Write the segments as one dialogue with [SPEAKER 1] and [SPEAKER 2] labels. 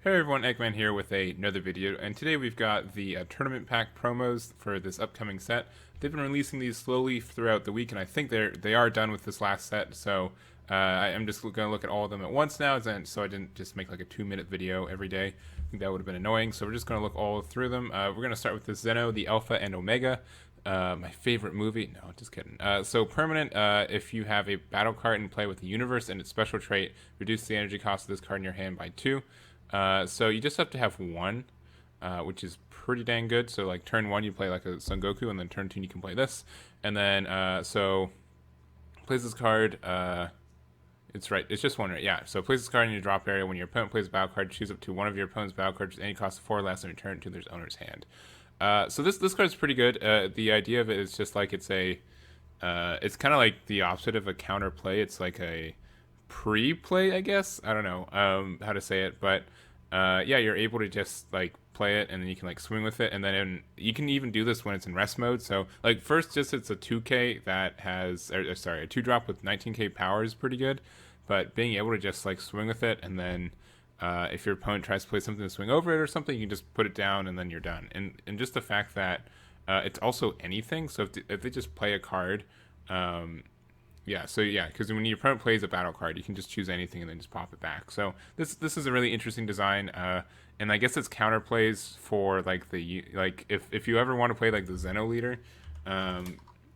[SPEAKER 1] Hey everyone, Egman here with another video, and today we've got the tournament pack promos for this upcoming set. They've been releasing these slowly throughout the week, and I think they are done with this last set. So I'm just going to look at all of them at once now, so I didn't just make like a 2-minute video every day. I think that would have been annoying. So we're just going to look all through them. We're going to start with the Zen-oh, the Alpha and Omega. My favorite movie. No, just kidding. So permanent, if you have a battle card and play with the universe and its special trait, reduce the energy cost of this card in your hand by 2. So you just have to have one, which is pretty dang good. So like turn 1 you play like a Son Goku, and then turn 2 you can play this. And then so plays this card. It's right. It's just one, right? Yeah. So place this card in your drop area. When your opponent plays a battle card, choose up to one of your opponent's battle cards with any cost of 4 or less, and return it to their owner's hand. So this card's pretty good. The idea of it is just like it's kind of like the opposite of a counter play. It's like a pre-play, I guess. I don't know how to say it, but yeah, you're able to just like play it, and then you can like swing with it, and then you can even do this when it's in rest mode. So like first, just it's a 2K that has, a 2-drop with 19K power is pretty good, but being able to just like swing with it, and then if your opponent tries to play something to swing over it or something, you can just put it down, and then you're done. And just the fact that it's also anything. So if they just play a card. Yeah, because when your opponent plays a battle card, you can just choose anything and then just pop it back. So this is a really interesting design, and I guess it's counterplays for like if you ever want to play like the Zen-oh leader,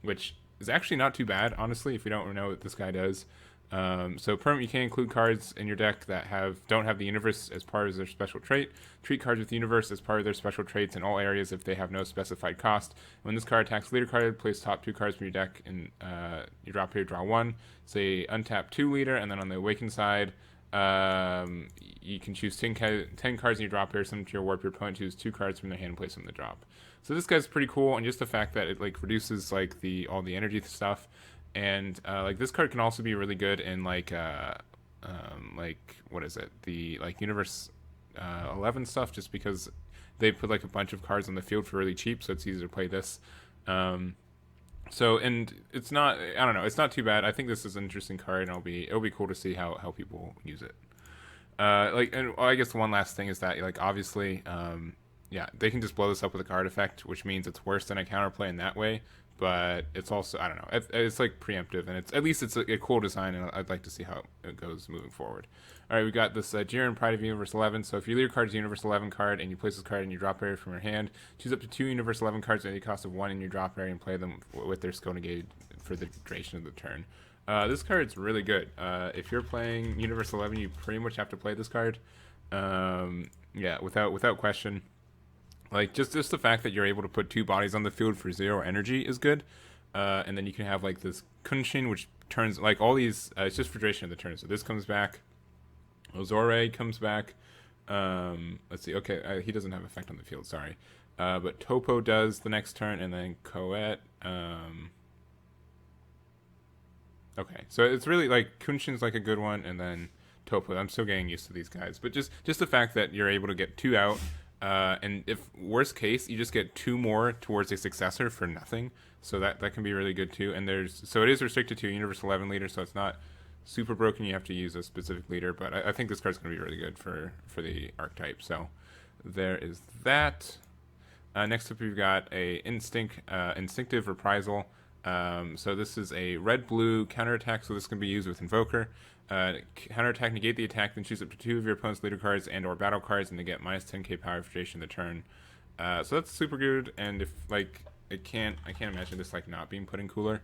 [SPEAKER 1] which is actually not too bad, honestly, if you don't know what this guy does. So permanent, you can include cards in your deck that don't have the universe as part of their special trait. Treat cards with the universe as part of their special traits in all areas if they have no specified cost. When this card attacks leader card, place top 2 cards from your deck and you drop here, draw 1. Say untap 2 leader, and then on the awakened side, you can choose 10 cards in your drop here, send to your warp. Your opponent choose 2 cards from their hand and place them in the drop. So this guy's pretty cool, and just the fact that it like reduces like all the energy stuff. And like this card can also be really good in like what is it, the like universe 11 stuff, just because they put like a bunch of cards on the field for really cheap, so it's easier to play this. So, and it's not, I don't know, it's not too bad. I think this is an interesting card, and it'll be cool to see how people use it. And I guess one last thing is that like obviously yeah, they can just blow this up with a card effect, which means it's worse than a counterplay in that way. But it's also, I don't know, it's like preemptive, and at least it's a cool design, and I'd like to see how it goes moving forward. All right, we got this Jaren Pride of Universe 11. So if your leader card is a Universe 11 card, and you place this card in your drop area from your hand, choose up to 2 Universe 11 cards at any cost of 1 in your drop area, and play them with their skill negated for the duration of the turn. This card's really good. If you're playing Universe 11, you pretty much have to play this card. Yeah, without question. Like just the fact that you're able to put 2 bodies on the field for 0 energy is good, and then you can have like this Kunshin, which turns like all these. It's just for duration of the turn. So this comes back. Ozore comes back. Let's see. Okay, he doesn't have effect on the field. Sorry, but Topo does the next turn, and then Koet. Okay, so it's really like Kunshin's like a good one, and then Topo. I'm still getting used to these guys, but just the fact that you're able to get 2 out. And if worst case, you just get 2 more towards a successor for nothing, so that can be really good too. And it is restricted to a Universe 11 leader, so it's not super broken. You have to use a specific leader, but I think this card's going to be really good for the archetype. So there is that. Next up, we've got a instinctive reprisal. So this is a red-blue counterattack, so this can be used with Invoker. Counterattack, negate the attack, then choose up to 2 of your opponent's leader cards and or battle cards, and they get minus 10k power for duration of the turn. So that's super good, and if like I can't imagine this like not being put in cooler,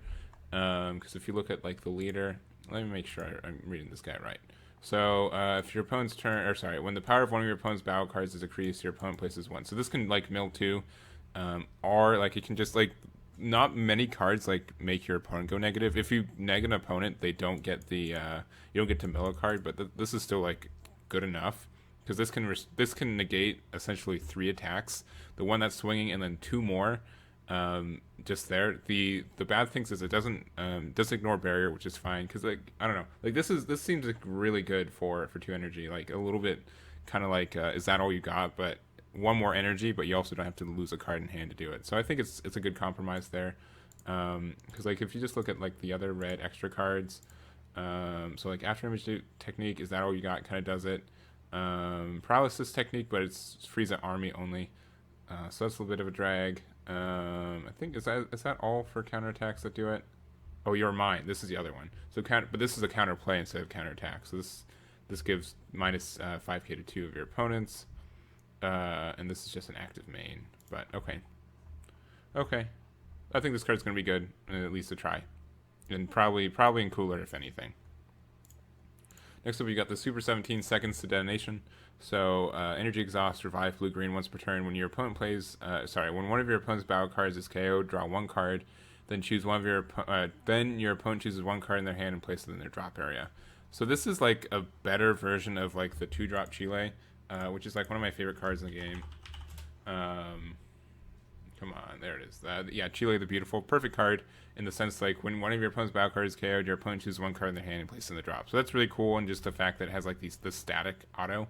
[SPEAKER 1] because if you look at like the leader, let me make sure I'm reading this guy right. So if your opponent's when the power of one of your opponent's battle cards is decreased, your opponent places 1. So this can like mill 2, or like it can just like. Not many cards like make your opponent go negative. If you neg an opponent, they don't get the you don't get to mill a card, but this is still like good enough, because this can negate essentially 3 attacks, the one that's swinging, and then 2 more. Just there. The bad things is it doesn't ignore barrier, which is fine, because like I don't know, like this seems like really good for 2 energy, like a little bit kind of like is that all you got, but 1 more energy, but you also don't have to lose a card in hand to do it. So I think it's a good compromise there, because like if you just look at like the other red extra cards, so like after image technique, is that all you got, kind of does it. Paralysis technique, but it's Frieza army only. So that's a little bit of a drag. I think is that all for counterattacks that do it? Oh, You're Mine. This is the other one. So but this is a counterplay instead of counterattack. So this gives minus 5k to 2 of your opponents, and this is just an active main. But okay, I think this card's gonna be good, at least a try, and probably in cooler if anything. Next up, we got the Super 17 seconds to Detonation. So, Energy Exhaust, Revive blue green once per turn. When your opponent plays, when one of your opponent's battle cards is KO'd, draw one card. Then choose one of your. Then your opponent chooses one card in their hand and places it in their drop area. So this is like a better version of like the 2-drop Chile, which is like one of my favorite cards in the game. Come on, there it is. Yeah, Chile the Beautiful, perfect card in the sense like when one of your opponent's battle cards is KO'd, your opponent chooses one card in their hand and places it in the drop. So that's really cool, and just the fact that it has like the static auto.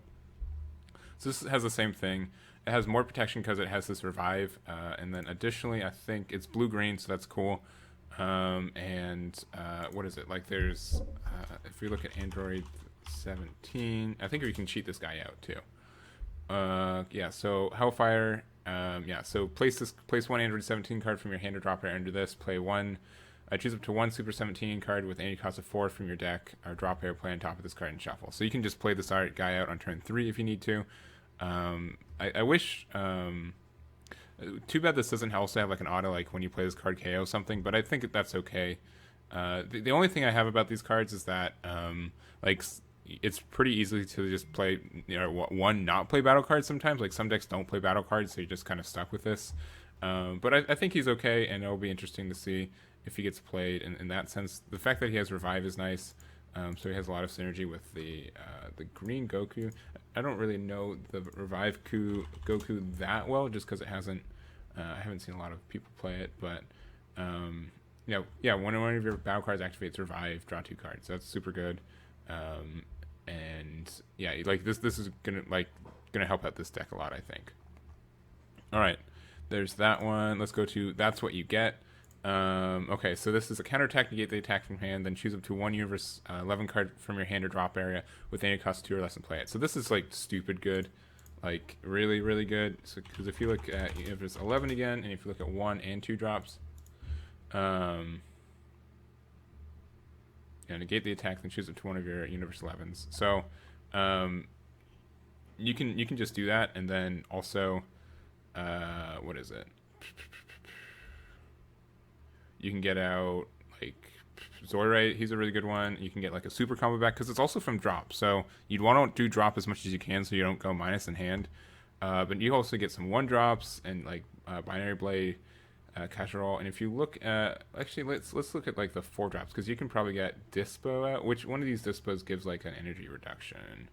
[SPEAKER 1] So this has the same thing. It has more protection because it has this revive, and then additionally, I think it's blue-green, so that's cool. And what is it? Like there's, if we look at Android 17, I think we can cheat this guy out too. Yeah, so Hellfire, yeah, so place one Android 17 card from your hand or drop area under this. Play one, choose up to one Super 17 card with any cost of 4 from your deck, or drop area, play on top of this card and shuffle. So you can just play this guy out on turn 3 if you need to. I wish, too bad this doesn't also have like an auto, like when you play this card KO something, but I think that's okay. The only thing I have about these cards is that, like, it's pretty easy to just play, one not play battle cards sometimes. Like some decks don't play battle cards, so you're just kind of stuck with this. But I think he's okay, and it'll be interesting to see if he gets played in that sense. The fact that he has Revive is nice. So he has a lot of synergy with the green Goku. I don't really know the Revive Goku that well, just because it hasn't. I haven't seen a lot of people play it, but yeah, one of your battle cards activates Revive, draw 2 cards. So that's super good. And yeah, like this is gonna help out this deck a lot, I think. All right, there's that one. Let's go to That's What You Get. Okay, so this is a counterattack, negate the attack from hand, then choose up to one Universe 11 card from your hand or drop area with any cost 2 or less and play it. So this is like stupid good, like really, really good. So because if you look at Universe 11 again, and if you look at 1 and 2 drops, negate the attack, then choose up to one of your Universe 11s. So you can just do that, and then also what is it? You can get out like Zoidberg. He's a really good one. You can get like a super combo back because it's also from drop. So you'd want to do drop as much as you can so you don't go minus in hand. But you also get some 1 drops and like Binary Blade, Casual. And if you look at let's look at like the 4 drops because you can probably get Dispo out. Which one of these Dispos gives like an energy reduction?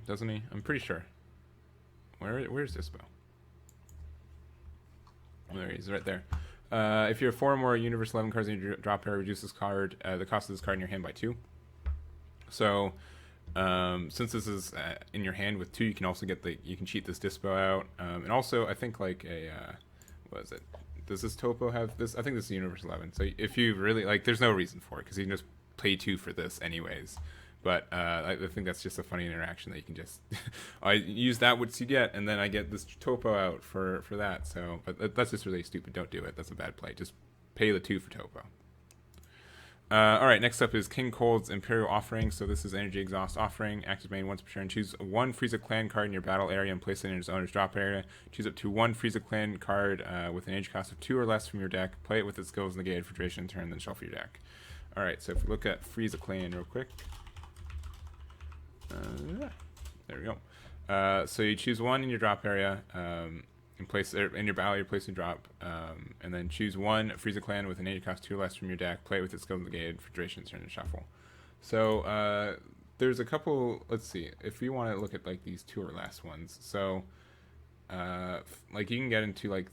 [SPEAKER 1] Doesn't he? I'm pretty sure. Where's Dispo? There he is, right there. If you have 4 or more Universe 11 cards in your drop area, reduce this card, the cost of this card in your hand by 2. So, since this is in your hand with 2, you can also you can cheat this Dispo out. And also, I think like what is it? Does this Topo have this? I think this is Universe 11. So if you really, like, there's no reason for it, because you can just pay 2 for this anyways. But I think that's just a funny interaction that you can just I use that what you get, and then I get this Topo out for that. So, but that's just really stupid. Don't do it. That's a bad play. Just pay the 2 for Topo. All right, next up is King Cold's Imperial Offering. So this is Energy Exhaust Offering. Active main once per turn. Choose 1 Frieza Clan card in your battle area and place it in its owner's drop area. Choose up to 1 Frieza Clan card with an energy cost of 2 or less from your deck. Play it with its skills negated for duration turn, then shuffle your deck. All right, so if we look at Frieza Clan real quick. There we go. So you choose 1 in your drop area, and place in your battle. You place a drop, and then choose 1 Frieza Clan with an energy cost 2 or less from your deck. Play it with its skill negated for duration, turn, and shuffle. So there's a couple. Let's see if we want to look at like these 2 or less ones. So like you can get into like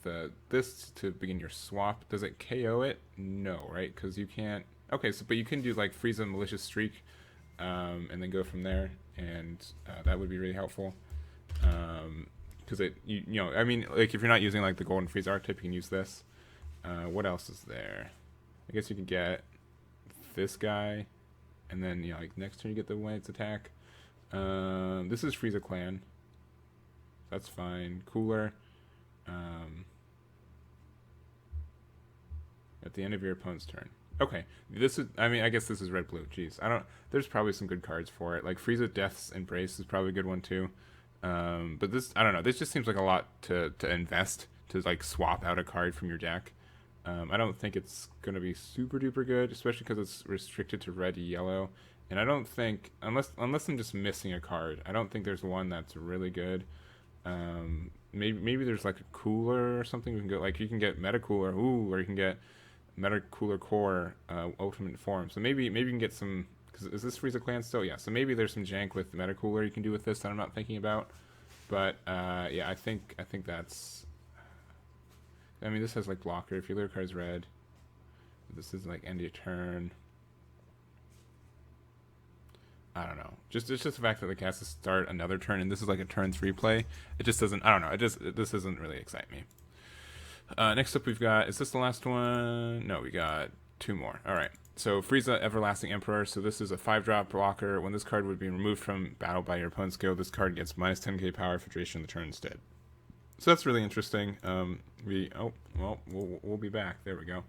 [SPEAKER 1] this to begin your swap. Does it KO it? No, right? Because you can't. Okay, so but you can do like Frieza Malicious Streak, and then go from there. And that would be really helpful because I mean, like if you're not using like the Golden Frieza archetype, you can use this. What else is there? I guess you can get this guy, and then like next turn you get the White's attack. This is Frieza Clan. That's fine. Cooler. At the end of your opponent's turn. Okay, this is. I mean, I guess this is red blue. Jeez, I don't. There's probably some good cards for it. Like Frieza Death's Embrace is probably a good one too. But this, I don't know. This just seems like a lot to invest to like swap out a card from your deck. I don't think it's gonna be super duper good, especially because it's restricted to red, yellow, and I don't think unless I'm just missing a card, I don't think there's one that's really good. Maybe there's like a cooler or something we can go like you can get Meta Cooler, or you can get Meta Cooler Core Ultimate Form. So maybe you can get some. Cause is this Frieza Clan still? Yeah. So maybe there's some jank with Meta Cooler you can do with this that I'm not thinking about. But yeah, I think that's. I mean, this has like blocker. If your lyric card's red, this is like end of your turn. I don't know. It's just the fact that the cast to start another turn, and this is like a turn 3 play. It just doesn't. I don't know. This doesn't really excite me. Next up, we've got. Is this the last one? No, we got 2 more. All right. So Frieza, Everlasting Emperor. So this is a 5-drop blocker. When this card would be removed from battle by your opponent's skill, this card gets minus 10k power for duration of the turn instead. So that's really interesting. We'll be back. There we go.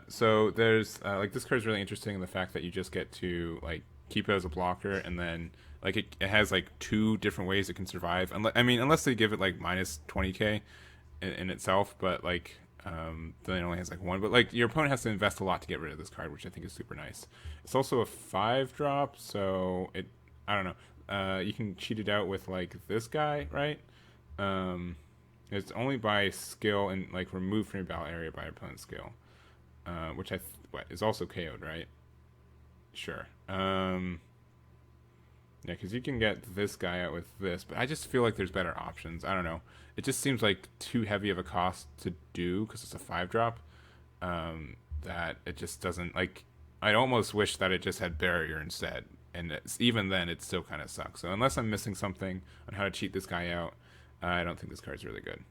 [SPEAKER 1] So there's like this card is really interesting in the fact that you just get to like keep it as a blocker, and then like it has like 2 different ways it can survive. Unless they give it like minus 20k in itself, but like then it only has like 1. But like your opponent has to invest a lot to get rid of this card, which I think is super nice. It's also a 5-drop, so I don't know. You can cheat it out with like this guy, right? It's only by skill and like removed from your battle area by your opponent's skill, which is also KO'd, right? Sure. Yeah, because you can get this guy out with this, but I just feel like there's better options. I don't know. It just seems like too heavy of a cost to do because it's a 5-drop. That it just doesn't like. I'd almost wish that it just had barrier instead, and even then it still kind of sucks. So unless I'm missing something on how to cheat this guy out, I don't think this card's really good.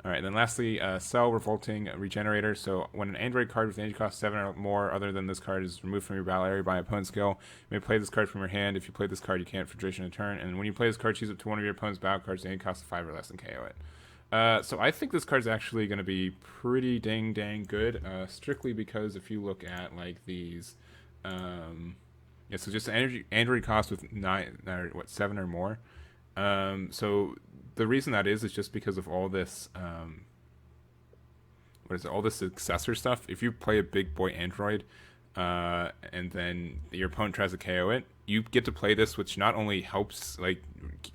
[SPEAKER 1] All right, then lastly, Cell Revolting Regenerator. So when an Android card with energy cost 7 or more other than this card is removed from your battle area by opponent's skill, you may play this card from your hand. If you play this card, you can't for duration of turn. And when you play this card, choose up to one of your opponent's battle cards with energy cost 5 or less and KO it. So I think this card's actually going to be pretty dang good, strictly because if you look at like these, yeah, so just Android cost with 7 or more. So the reason that is just because of all this, all this successor stuff. If you play a big boy android, and then your opponent tries to KO it, you get to play this, which not only helps, like,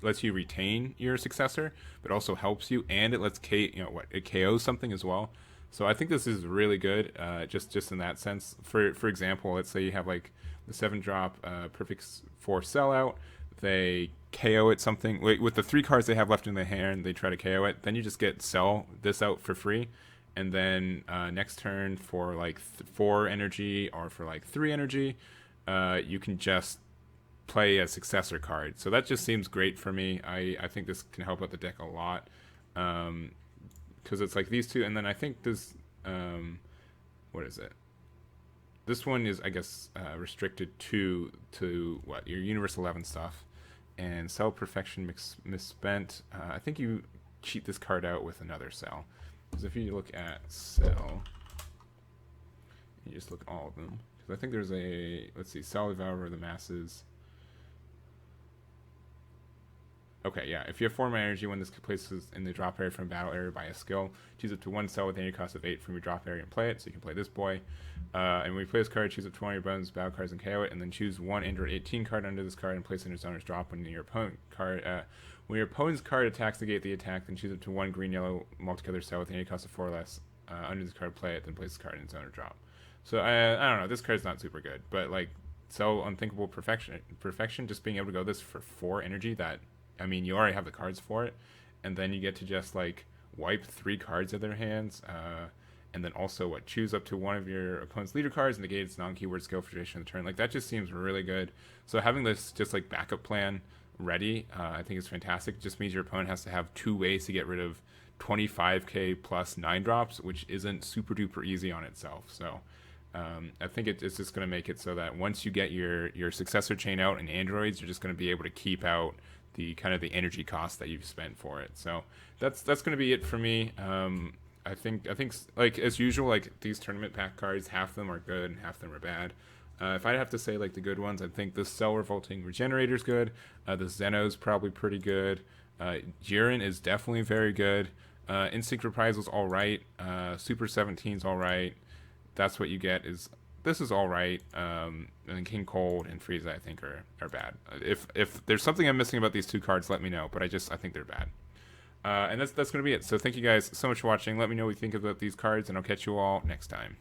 [SPEAKER 1] lets you retain your successor, but also helps you, and it lets it KOs something as well. So I think this is really good, just in that sense. For example, let's say you have like the 7-drop Perfect 4 sellout. They KO it something with the 3 cards they have left in their hand. They try to KO it. Then you just sell this out for free, and then next turn for like 4 energy or for like 3 energy, you can just play a successor card. So that just seems great for me. I think this can help out the deck a lot, because it's like these 2, and then I think this what is it? This one is, I guess, restricted to what, your Universe 11 stuff. And Cell Perfection Misspent. I think you cheat this card out with another Cell. Because if you look at Cell, you just look at all of them. Because I think there's let's see, Cell Devour of the Masses. Okay, yeah. If you have 4 mana energy when this places in the drop area from battle area by a skill, choose up to 1 cell with energy cost of 8 from your drop area and play it. So you can play this boy. And when you play this card, choose up to 1 of your opponent's battle cards and KO it, and then choose 1 Android 18 card under this card and place it in its owner's drop. When your opponent's card attacks, negate the attack, then choose up to 1 green-yellow multicolor cell with energy cost of 4 or less under this card, play it, then place this card in its owner drop. So I don't know. This card's not super good, but like Cell Unthinkable Perfection, just being able to go this for 4 energy, that. I mean, you already have the cards for it, and then you get to just like wipe 3 cards out of their hands, and then also choose up to 1 of your opponent's leader cards and negate its non-keyword skill for duration of the turn. Like that just seems really good. So having this just like backup plan ready, I think is fantastic. It just means your opponent has to have 2 ways to get rid of 25k plus 9 drops, which isn't super duper easy on itself. So I think it's just going to make it so that once you get your successor chain out in androids, you're just going to be able to keep out the kind of the energy cost that you've spent for it. So that's going to be it for me. I think like as usual, like these tournament pack cards, half of them are good and half of them are bad. If I have to say like the good ones, I think the Cell Revolting Regenerator's good. The Zen-oh's probably pretty good. Jaren is definitely very good. Instinct Reprisal's all right. Super 17's all right. That's what you get. This is all right. And then King Cold and Frieza I think are bad. If there's something I'm missing about these two cards, let me know. But I think they're bad. And that's going to be it. So thank you guys so much for watching. Let me know what you think about these cards, and I'll catch you all next time.